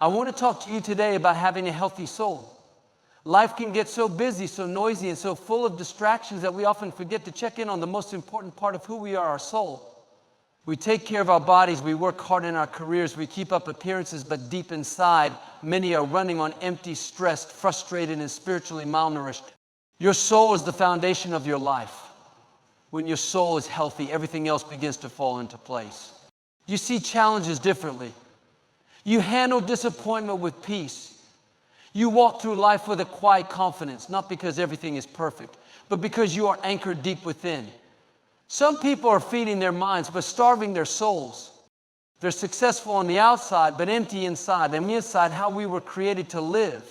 I want to talk to you today about having a healthy soul. Life can get so busy, so noisy, and so full of distractions that we often forget to check in on the most important part of who we are, our soul. We take care of our bodies, we work hard in our careers, we keep up appearances, but deep inside, many are running on empty, stressed, frustrated, and spiritually malnourished. Your soul is the foundation of your life. When your soul is healthy, everything else begins to fall into place. You see challenges differently. You handle disappointment with peace. You walk through life with a quiet confidence, not because everything is perfect, but because you are anchored deep within. Some people are feeding their minds, but starving their souls. They're successful on the outside, but empty inside. And inside, how we were created to live.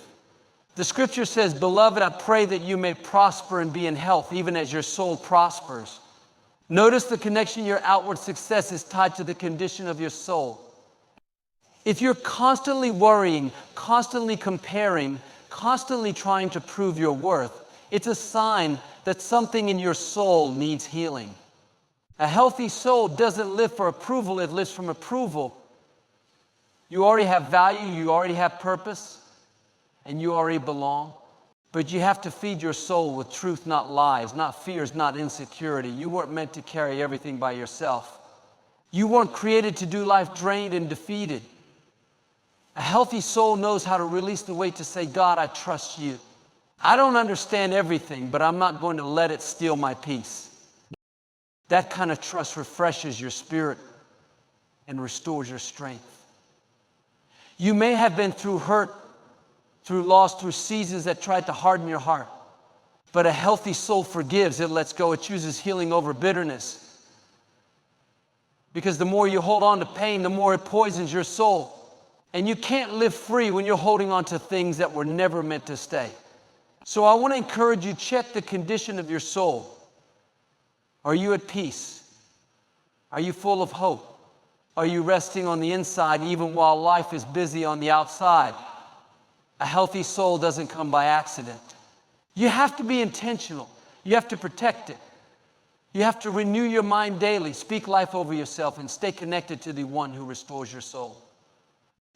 The scripture says, "Beloved, I pray that you may prosper and be in health, even as your soul prospers." Notice the connection. Your outward success is tied to the condition of your soul. If you're constantly worrying, constantly comparing, constantly trying to prove your worth, it's a sign that something in your soul needs healing. A healthy soul doesn't live for approval, it lives from approval. You already have value, you already have purpose, and you already belong. But you have to feed your soul with truth, not lies, not fears, not insecurity. You weren't meant to carry everything by yourself. You weren't created to do life drained and defeated. A healthy soul knows how to release the weight to say, "God, I trust you. I don't understand everything, but I'm not going to let it steal my peace." That kind of trust refreshes your spirit and restores your strength. You may have been through hurt, through loss, through seasons that tried to harden your heart. But a healthy soul forgives, it lets go, it chooses healing over bitterness. Because the more you hold on to pain, the more it poisons your soul. And you can't live free when you're holding on to things that were never meant to stay. So I want to encourage you, check the condition of your soul. Are you at peace? Are you full of hope? Are you resting on the inside even while life is busy on the outside? A healthy soul doesn't come by accident. You have to be intentional. You have to protect it. You have to renew your mind daily, speak life over yourself, and stay connected to the one who restores your soul.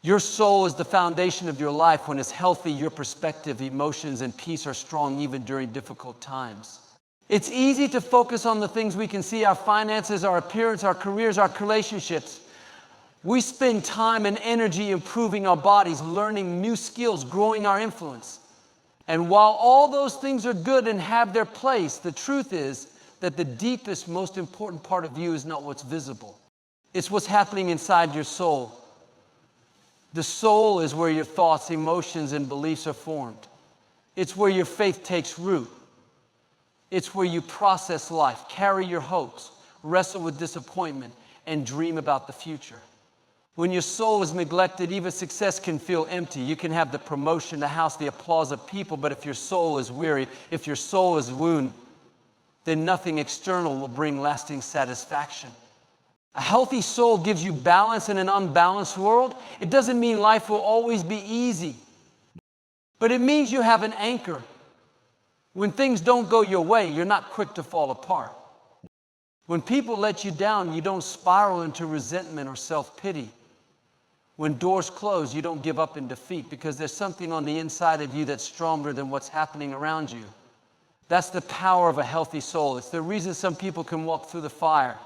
Your soul is the foundation of your life. When it's healthy, your perspective, emotions, and peace are strong even during difficult times. It's easy to focus on the things we can see, our finances, our appearance, our careers, our relationships. We spend time and energy improving our bodies, learning new skills, growing our influence. And while all those things are good and have their place, the truth is that the deepest, most important part of you is not what's visible. It's what's happening inside your soul. The soul is where your thoughts, emotions, and beliefs are formed. It's where your faith takes root. It's where you process life, carry your hopes, wrestle with disappointment, and dream about the future. When your soul is neglected, even success can feel empty. You can have the promotion, the house, the applause of people, but if your soul is weary, if your soul is wounded, then nothing external will bring lasting satisfaction. A healthy soul gives you balance in an unbalanced world. It doesn't mean life will always be easy, but it means you have an anchor. When things don't go your way, you're not quick to fall apart. When people let you down, you don't spiral into resentment or self-pity. When doors close, you don't give up in defeat because there's something on the inside of you that's stronger than what's happening around you. That's the power of a healthy soul. It's the reason some people can walk through the fire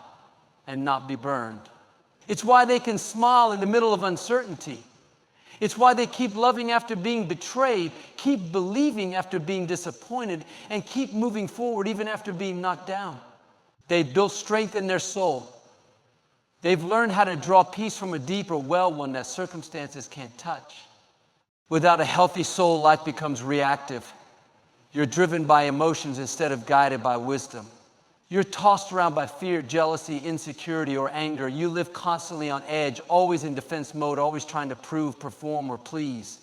and not be burned. It's why they can smile in the middle of uncertainty. It's why they keep loving after being betrayed, keep believing after being disappointed, and keep moving forward even after being knocked down. They've built strength in their soul. They've learned how to draw peace from a deeper well, one that circumstances can't touch. Without a healthy soul, life becomes reactive. You're driven by emotions instead of guided by wisdom. You're tossed around by fear, jealousy, insecurity, or anger. You live constantly on edge, always in defense mode, always trying to prove, perform, or please.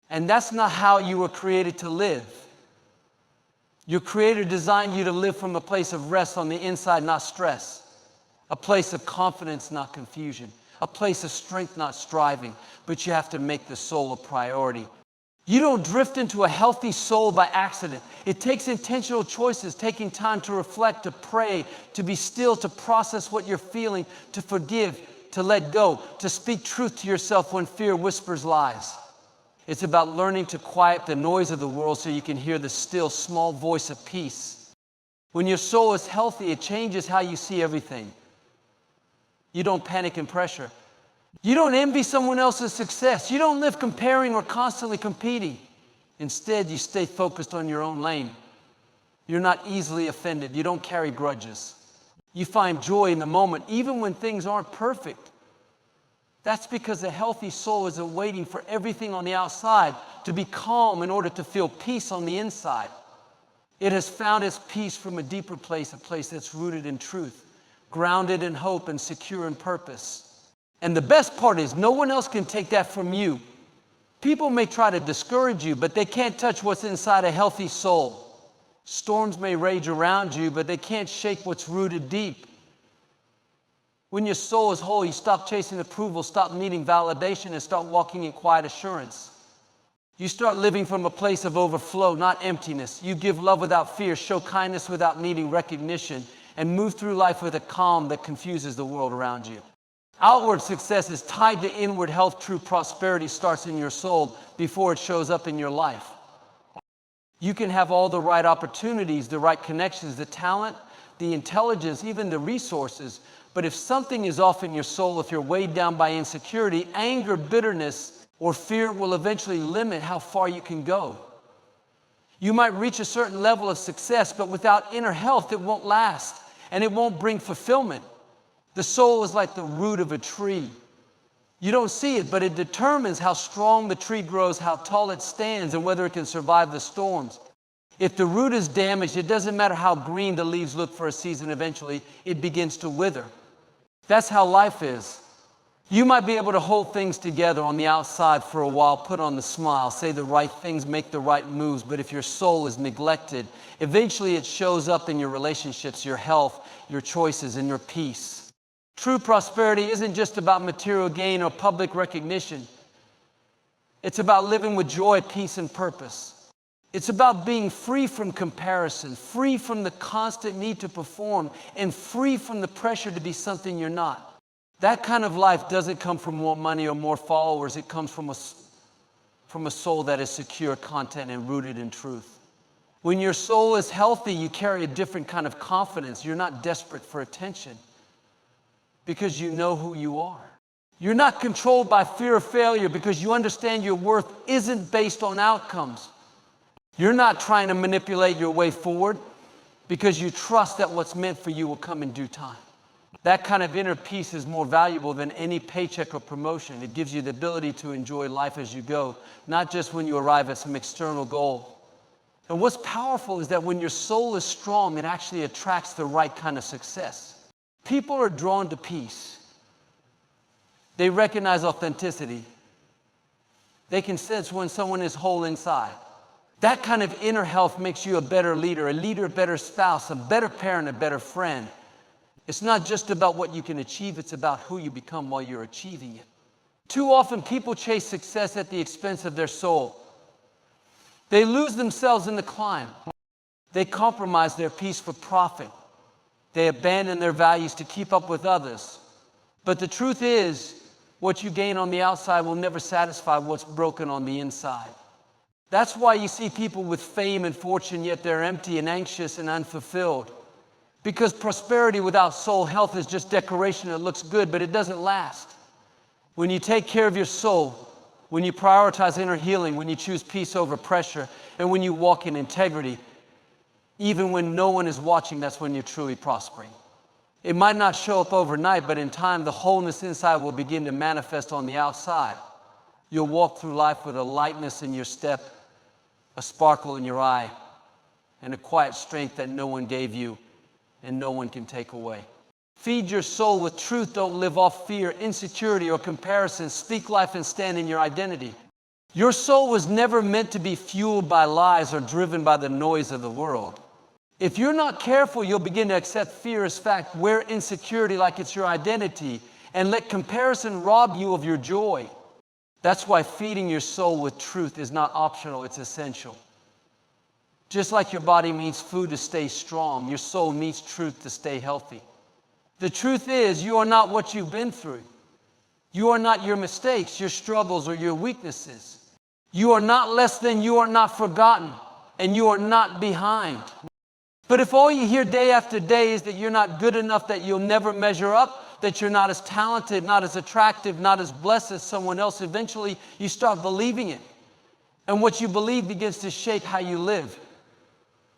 And that's not how you were created to live. Your Creator designed you to live from a place of rest on the inside, not stress. A place of confidence, not confusion. A place of strength, not striving. But you have to make the soul a priority. You don't drift into a healthy soul by accident. It takes intentional choices, taking time to reflect, to pray, to be still, to process what you're feeling, to forgive. to let go, to speak truth to yourself when fear whispers lies. It's about learning to quiet the noise of the world so you can hear the still, small voice of peace. When your soul is healthy, it changes how you see everything. You don't panic in pressure. You don't envy someone else's success. You don't live comparing or constantly competing. Instead, you stay focused on your own lane. You're not easily offended. You don't carry grudges. You find joy in the moment, even when things aren't perfect. That's because a healthy soul isn't waiting for everything on the outside to be calm in order to feel peace on the inside. It has found its peace from a deeper place, a place that's rooted in truth, grounded in hope, and secure in purpose. And the best part is, no one else can take that from you. People may try to discourage you, but they can't touch what's inside a healthy soul. Storms may rage around you, but they can't shake what's rooted deep. When your soul is whole, you stop chasing approval, stop needing validation, and start walking in quiet assurance. You start living from a place of overflow, not emptiness. You give love without fear, show kindness without needing recognition, and move through life with a calm that confuses the world around you. Outward success is tied to inward health. True prosperity starts in your soul before it shows up in your life. You can have all the right opportunities, the right connections, the talent, the intelligence, even the resources. But if something is off in your soul, if you're weighed down by insecurity, anger, bitterness, or fear will eventually limit how far you can go. You might reach a certain level of success, but without inner health, it won't last, and it won't bring fulfillment. The soul is like the root of a tree. You don't see it, but it determines how strong the tree grows, how tall it stands, and whether it can survive the storms. If the root is damaged, it doesn't matter how green the leaves look for a season, eventually it begins to wither. That's how life is. You might be able to hold things together on the outside for a while, put on the smile, say the right things, make the right moves, but if your soul is neglected, eventually it shows up in your relationships, your health, your choices, and your peace. True prosperity isn't just about material gain or public recognition. It's about living with joy, peace, and purpose. It's about being free from comparison, free from the constant need to perform, and free from the pressure to be something you're not. That kind of life doesn't come from more money or more followers. It comes from a soul that is secure, content, and rooted in truth. When your soul is healthy, you carry a different kind of confidence. You're not desperate for attention because you know who you are. You're not controlled by fear of failure because you understand your worth isn't based on outcomes. You're not trying to manipulate your way forward because you trust that what's meant for you will come in due time. That kind of inner peace is more valuable than any paycheck or promotion. It gives you the ability to enjoy life as you go, not just when you arrive at some external goal. And what's powerful is that when your soul is strong, it actually attracts the right kind of success. People are drawn to peace. They recognize authenticity. They can sense when someone is whole inside. That kind of inner health makes you a better leader, a better spouse, a better parent, a better friend. It's not just about what you can achieve, it's about who you become while you're achieving it. Too often people chase success at the expense of their soul. They lose themselves in the climb. They compromise their peace for profit. They abandon their values to keep up with others. But the truth is, what you gain on the outside will never satisfy what's broken on the inside. That's why you see people with fame and fortune, yet they're empty and anxious and unfulfilled. Because prosperity without soul health is just decoration. It looks good, but it doesn't last. When you take care of your soul, when you prioritize inner healing, when you choose peace over pressure, and when you walk in integrity, even when no one is watching, that's when you're truly prospering. It might not show up overnight, but in time, the wholeness inside will begin to manifest on the outside. You'll walk through life with a lightness in your step, a sparkle in your eye, and a quiet strength that no one gave you and no one can take away. Feed your soul with truth. Don't live off fear, insecurity, or comparison. Speak life and stand in your identity. Your soul was never meant to be fueled by lies or driven by the noise of the world. If you're not careful, you'll begin to accept fear as fact, wear insecurity like it's your identity, and let comparison rob you of your joy. That's why feeding your soul with truth is not optional, it's essential. Just like your body needs food to stay strong, your soul needs truth to stay healthy. The truth is, you are not what you've been through. You are not your mistakes, your struggles, or your weaknesses. You are not less than, you are not forgotten, and you are not behind. But if all you hear day after day is that you're not good enough, that you'll never measure up, that you're not as talented, not as attractive, not as blessed as someone else, eventually you start believing it. And what you believe begins to shape how you live.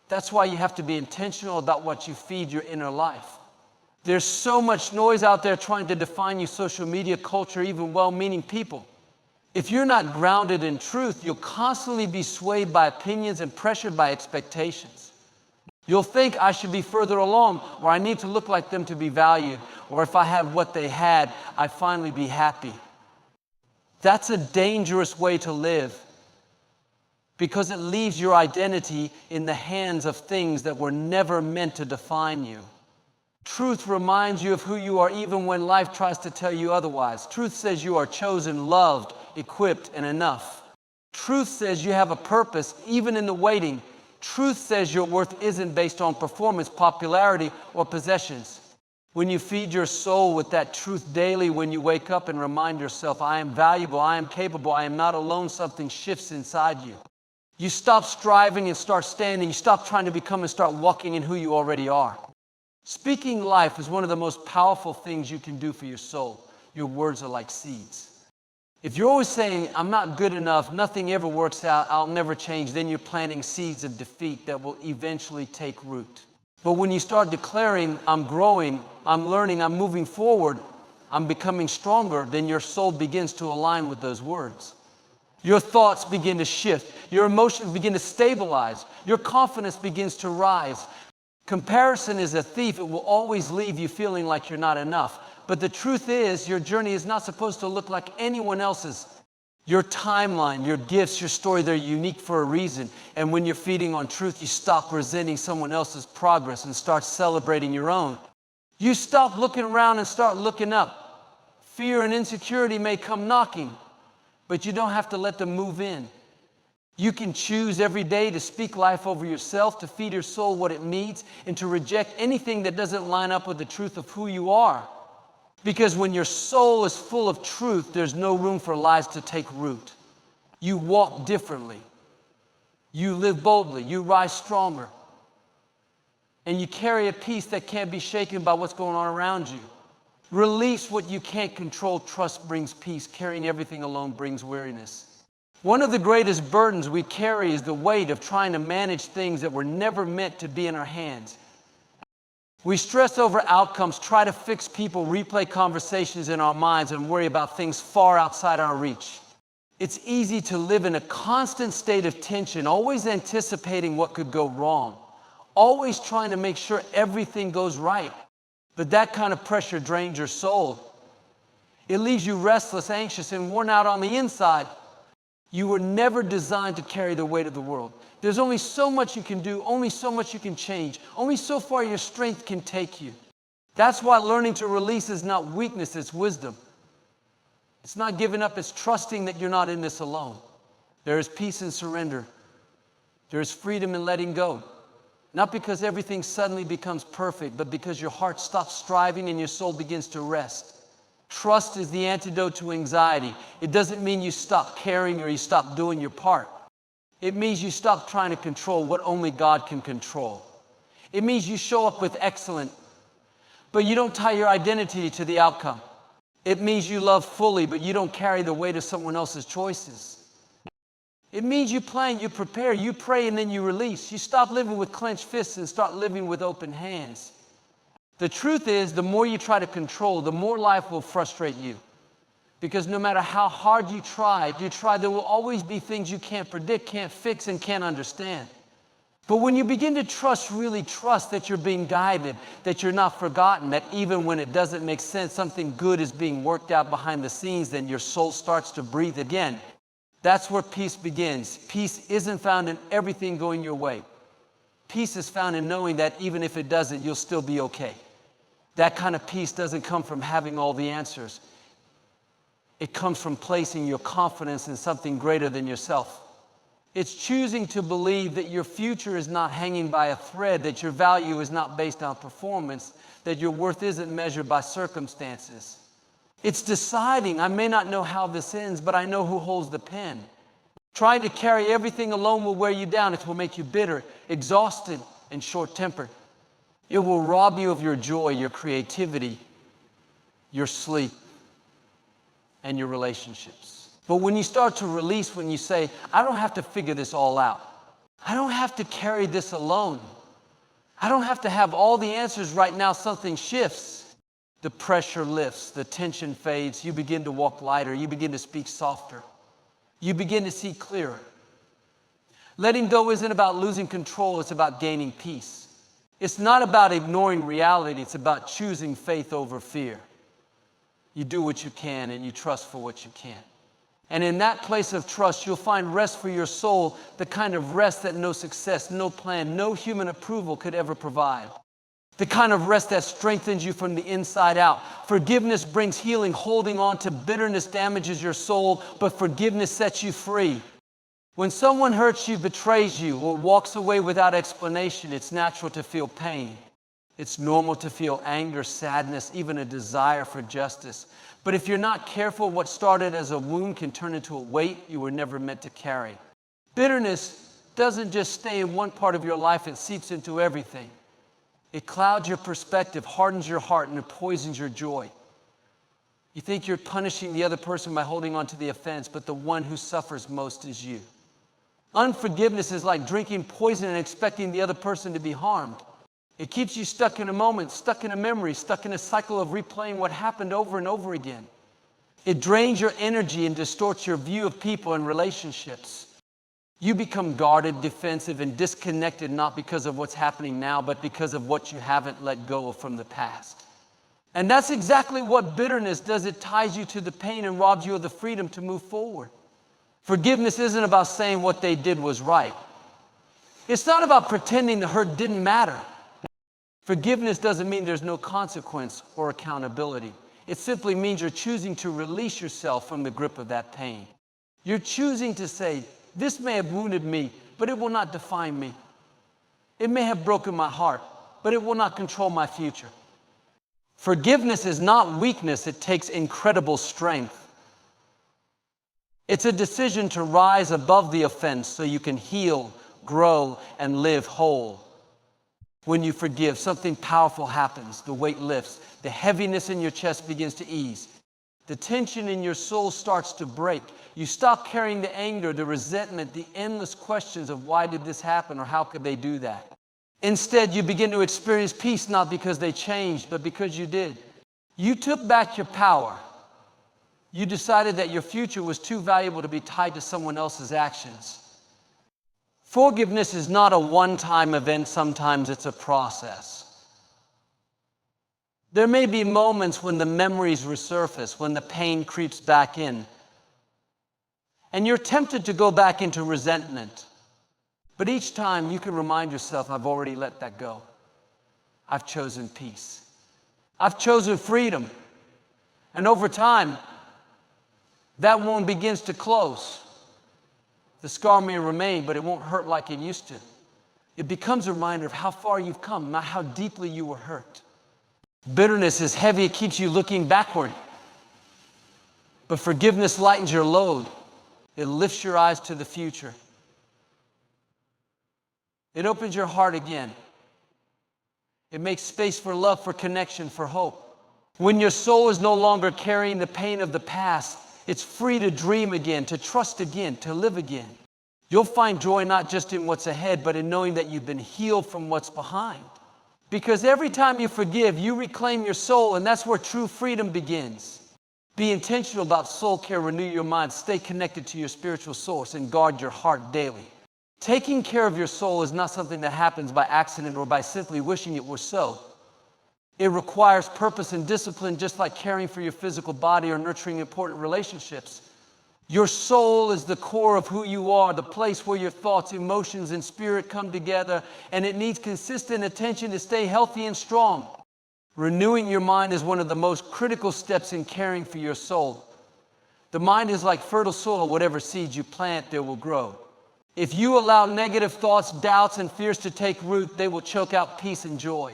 That's why you have to be intentional about what you feed your inner life. There's so much noise out there trying to define you, social media, culture, even well-meaning people. If you're not grounded in truth, you'll constantly be swayed by opinions and pressured by expectations. You'll think, I should be further along, or I need to look like them to be valued, or if I have what they had, I finally be happy. That's a dangerous way to live, because it leaves your identity in the hands of things that were never meant to define you. Truth reminds you of who you are even when life tries to tell you otherwise. Truth says you are chosen, loved, equipped, and enough. Truth says you have a purpose even in the waiting. Truth says your worth isn't based on performance, popularity, or possessions. When you feed your soul with that truth daily, when you wake up and remind yourself, I am valuable, I am capable, I am not alone, something shifts inside you. You stop striving and start standing. You stop trying to become and start walking in who you already are. Speaking life is one of the most powerful things you can do for your soul. Your words are like seeds. If you're always saying, I'm not good enough, nothing ever works out, I'll never change, then you're planting seeds of defeat that will eventually take root. But when you start declaring, I'm growing, I'm learning, I'm moving forward, I'm becoming stronger, then your soul begins to align with those words. Your thoughts begin to shift. Your emotions begin to stabilize. Your confidence begins to rise. Comparison is a thief. It will always leave you feeling like you're not enough. But the truth is, your journey is not supposed to look like anyone else's. Your timeline, your gifts, your story, they're unique for a reason. And when you're feeding on truth, you stop resenting someone else's progress and start celebrating your own. You stop looking around and start looking up. Fear and insecurity may come knocking, but you don't have to let them move in. You can choose every day to speak life over yourself, to feed your soul what it needs, and to reject anything that doesn't line up with the truth of who you are. Because when your soul is full of truth, there's no room for lies to take root. You walk differently. You live boldly. You rise stronger. And you carry a peace that can't be shaken by what's going on around you. Release what you can't control. Trust brings peace. Carrying everything alone brings weariness. One of the greatest burdens we carry is the weight of trying to manage things that were never meant to be in our hands. We stress over outcomes, try to fix people, replay conversations in our minds, and worry about things far outside our reach. It's easy to live in a constant state of tension, always anticipating what could go wrong, always trying to make sure everything goes right. But that kind of pressure drains your soul. It leaves you restless, anxious, and worn out on the inside. You were never designed to carry the weight of the world. There's only so much you can do, only so much you can change, only so far your strength can take you. That's why learning to release is not weakness, it's wisdom. It's not giving up, it's trusting that you're not in this alone. There is peace in surrender. There is freedom in letting go. Not because everything suddenly becomes perfect, but because your heart stops striving and your soul begins to rest. Trust is the antidote to anxiety. It doesn't mean you stop caring or you stop doing your part. It means you stop trying to control what only God can control. It means you show up with excellence, but you don't tie your identity to the outcome. It means you love fully, but you don't carry the weight of someone else's choices. It means you plan, you prepare, you pray, and then you release. You stop living with clenched fists and start living with open hands. The truth is, the more you try to control, the more life will frustrate you. Because no matter how hard you try, there will always be things you can't predict, can't fix, and can't understand. But when you begin to trust, really trust that you're being guided, that you're not forgotten, that even when it doesn't make sense, something good is being worked out behind the scenes, then your soul starts to breathe again. That's where peace begins. Peace isn't found in everything going your way. Peace is found in knowing that even if it doesn't, you'll still be okay. That kind of peace doesn't come from having all the answers. It comes from placing your confidence in something greater than yourself. It's choosing to believe that your future is not hanging by a thread, that your value is not based on performance, that your worth isn't measured by circumstances. It's deciding, I may not know how this ends, but I know who holds the pen. Trying to carry everything alone will wear you down. It will make you bitter, exhausted, and short-tempered. It will rob you of your joy, your creativity, your sleep, and your relationships. But when you start to release, when you say, I don't have to figure this all out. I don't have to carry this alone. I don't have to have all the answers right now. Something shifts. The pressure lifts, the tension fades. You begin to walk lighter. You begin to speak softer. You begin to see clearer. Letting go isn't about losing control. It's about gaining peace. It's not about ignoring reality. It's about choosing faith over fear. You do what you can and you trust for what you can't. And in that place of trust, you'll find rest for your soul, the kind of rest that no success, no plan, no human approval could ever provide. The kind of rest that strengthens you from the inside out. Forgiveness brings healing. Holding on to bitterness damages your soul, but forgiveness sets you free. When someone hurts you, betrays you, or walks away without explanation, it's natural to feel pain. It's normal to feel anger, sadness, even a desire for justice. But if you're not careful, what started as a wound can turn into a weight you were never meant to carry. Bitterness doesn't just stay in one part of your life, it seeps into everything. It clouds your perspective, hardens your heart, and it poisons your joy. You think you're punishing the other person by holding on to the offense, but the one who suffers most is you. Unforgiveness is like drinking poison and expecting the other person to be harmed. It keeps you stuck in a moment, stuck in a memory, stuck in a cycle of replaying what happened over and over again. It drains your energy and distorts your view of people and relationships. You become guarded, defensive, and disconnected not because of what's happening now, but because of what you haven't let go of from the past. And that's exactly what bitterness does. It ties you to the pain and robs you of the freedom to move forward. Forgiveness isn't about saying what they did was right. It's not about pretending the hurt didn't matter. Forgiveness doesn't mean there's no consequence or accountability. It simply means you're choosing to release yourself from the grip of that pain. You're choosing to say, this may have wounded me, but it will not define me. It may have broken my heart, but it will not control my future. Forgiveness is not weakness. It takes incredible strength. It's a decision to rise above the offense so you can heal, grow, and live whole. When you forgive, something powerful happens. The weight lifts. The heaviness in your chest begins to ease. The tension in your soul starts to break. You stop carrying the anger, the resentment, the endless questions of why did this happen or how could they do that. Instead, you begin to experience peace not because they changed, but because you did. You took back your power. You decided that your future was too valuable to be tied to someone else's actions. Forgiveness is not a one-time event. Sometimes it's a process. There may be moments when the memories resurface, when the pain creeps back in, and you're tempted to go back into resentment. But each time you can remind yourself, I've already let that go. I've chosen peace. I've chosen freedom. And over time, that wound begins to close. The scar may remain, but it won't hurt like it used to. It becomes a reminder of how far you've come, not how deeply you were hurt. Bitterness is heavy. It keeps you looking backward. But forgiveness lightens your load. It lifts your eyes to the future. It opens your heart again. It makes space for love, for connection, for hope. When your soul is no longer carrying the pain of the past, it's free to dream again, to trust again, to live again. You'll find joy not just in what's ahead, but in knowing that you've been healed from what's behind. Because every time you forgive, you reclaim your soul, and that's where true freedom begins. Be intentional about soul care, renew your mind, stay connected to your spiritual source, and guard your heart daily. Taking care of your soul is not something that happens by accident or by simply wishing it were so. It requires purpose and discipline, just like caring for your physical body or nurturing important relationships. Your soul is the core of who you are, the place where your thoughts, emotions, and spirit come together, and it needs consistent attention to stay healthy and strong. Renewing your mind is one of the most critical steps in caring for your soul. The mind is like fertile soil. Whatever seeds you plant, they will grow. If you allow negative thoughts, doubts, and fears to take root, they will choke out peace and joy.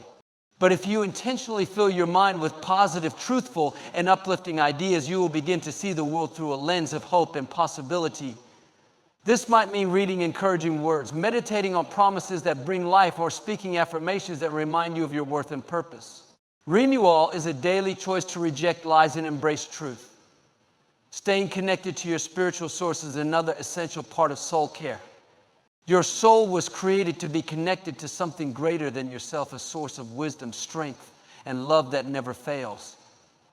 But if you intentionally fill your mind with positive, truthful, and uplifting ideas, you will begin to see the world through a lens of hope and possibility. This might mean reading encouraging words, meditating on promises that bring life, or speaking affirmations that remind you of your worth and purpose. Renewal is a daily choice to reject lies and embrace truth. Staying connected to your spiritual source is another essential part of soul care. Your soul was created to be connected to something greater than yourself, a source of wisdom, strength, and love that never fails.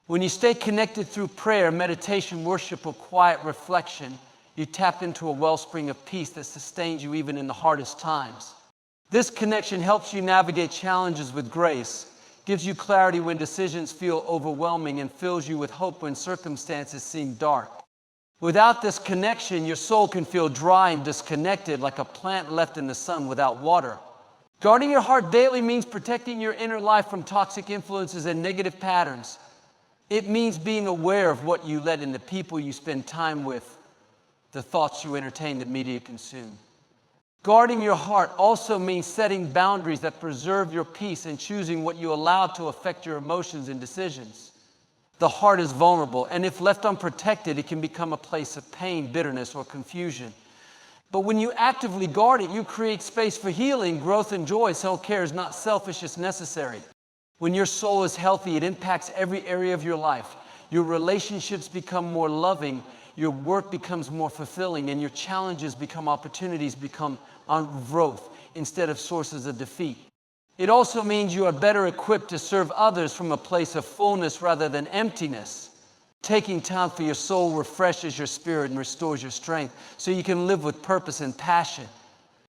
When you stay connected through prayer, meditation, worship, or quiet reflection, you tap into a wellspring of peace that sustains you even in the hardest times. This connection helps you navigate challenges with grace, gives you clarity when decisions feel overwhelming, and fills you with hope when circumstances seem dark. Without this connection, your soul can feel dry and disconnected, like a plant left in the sun without water. Guarding your heart daily means protecting your inner life from toxic influences and negative patterns. It means being aware of what you let in, the people you spend time with, the thoughts you entertain, the media you consume. Guarding your heart also means setting boundaries that preserve your peace and choosing what you allow to affect your emotions and decisions. The heart is vulnerable, and if left unprotected, it can become a place of pain, bitterness, or confusion. But when you actively guard it, you create space for healing, growth, and joy. Self-care is not selfish, it's necessary. When your soul is healthy, it impacts every area of your life. Your relationships become more loving, your work becomes more fulfilling, and your challenges become opportunities, become growth instead of sources of defeat. It also means you are better equipped to serve others from a place of fullness rather than emptiness. Taking time for your soul refreshes your spirit and restores your strength so you can live with purpose and passion.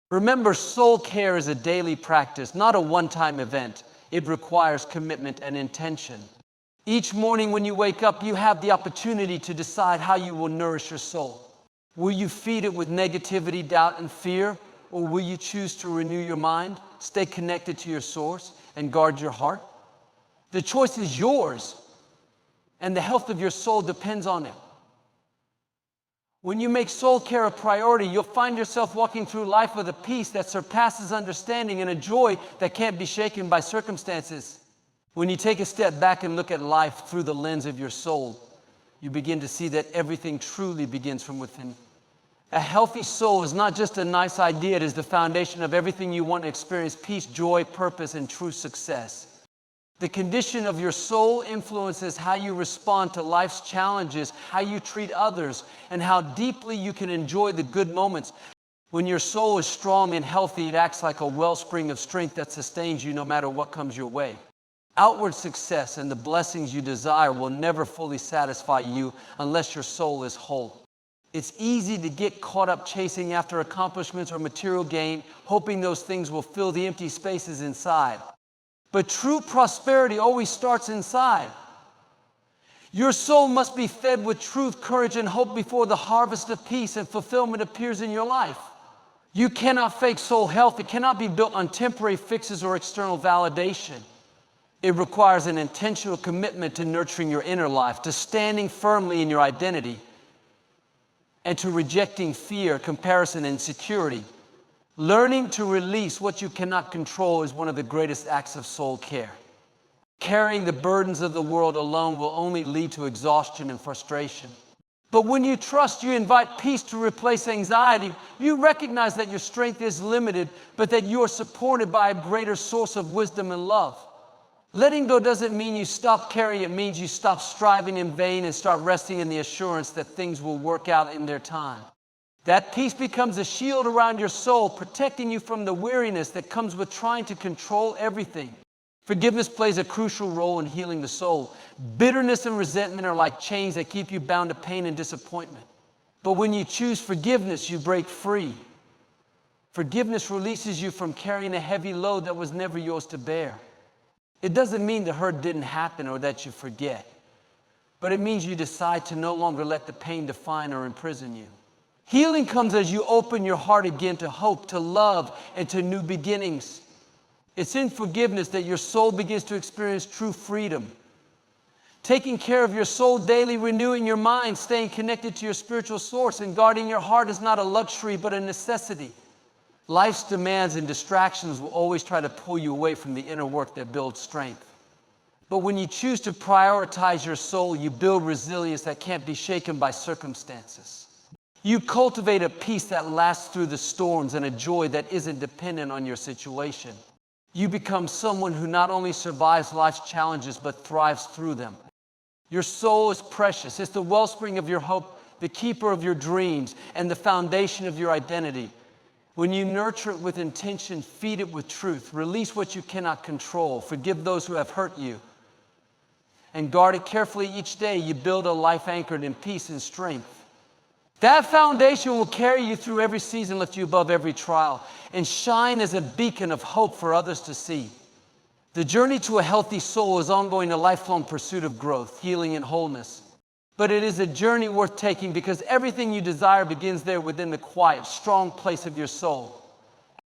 Remember, soul care is a daily practice, not a one-time event. It requires commitment and intention. Each morning when you wake up, you have the opportunity to decide how you will nourish your soul. Will you feed it with negativity, doubt, and fear? Or will you choose to renew your mind, stay connected to your source, and guard your heart? The choice is yours, and the health of your soul depends on it. When you make soul care a priority, you'll find yourself walking through life with a peace that surpasses understanding and a joy that can't be shaken by circumstances. When you take a step back and look at life through the lens of your soul, you begin to see that everything truly begins from within. A healthy soul is not just a nice idea, it is the foundation of everything you want to experience: peace, joy, purpose, and true success. The condition of your soul influences how you respond to life's challenges, how you treat others, and how deeply you can enjoy the good moments. When your soul is strong and healthy, it acts like a wellspring of strength that sustains you no matter what comes your way. Outward success and the blessings you desire will never fully satisfy you unless your soul is whole. It's easy to get caught up chasing after accomplishments or material gain, hoping those things will fill the empty spaces inside. But true prosperity always starts inside. Your soul must be fed with truth, courage, and hope before the harvest of peace and fulfillment appears in your life. You cannot fake soul health. It cannot be built on temporary fixes or external validation. It requires an intentional commitment to nurturing your inner life, to standing firmly in your identity, and to rejecting fear, comparison, and insecurity. Learning to release what you cannot control is one of the greatest acts of soul care. Carrying the burdens of the world alone will only lead to exhaustion and frustration. But when you trust, you invite peace to replace anxiety. You recognize that your strength is limited, but that you are supported by a greater source of wisdom and love. Letting go doesn't mean you stop caring. It means you stop striving in vain and start resting in the assurance that things will work out in their time. That peace becomes a shield around your soul, protecting you from the weariness that comes with trying to control everything. Forgiveness plays a crucial role in healing the soul. Bitterness and resentment are like chains that keep you bound to pain and disappointment. But when you choose forgiveness, you break free. Forgiveness releases you from carrying a heavy load that was never yours to bear. It doesn't mean the hurt didn't happen or that you forget, but it means you decide to no longer let the pain define or imprison you. Healing comes as you open your heart again to hope, to love, and to new beginnings. It's in forgiveness that your soul begins to experience true freedom. Taking care of your soul daily, renewing your mind, staying connected to your spiritual source, and guarding your heart is not a luxury but a necessity. Life's demands and distractions will always try to pull you away from the inner work that builds strength. But when you choose to prioritize your soul, you build resilience that can't be shaken by circumstances. You cultivate a peace that lasts through the storms and a joy that isn't dependent on your situation. You become someone who not only survives life's challenges, but thrives through them. Your soul is precious. It's the wellspring of your hope, the keeper of your dreams, and the foundation of your identity. When you nurture it with intention, feed it with truth, release what you cannot control, forgive those who have hurt you, and guard it carefully each day, you build a life anchored in peace and strength. That foundation will carry you through every season, lift you above every trial, and shine as a beacon of hope for others to see. The journey to a healthy soul is ongoing, a lifelong pursuit of growth, healing, and wholeness. But it is a journey worth taking because everything you desire begins there within the quiet, strong place of your soul.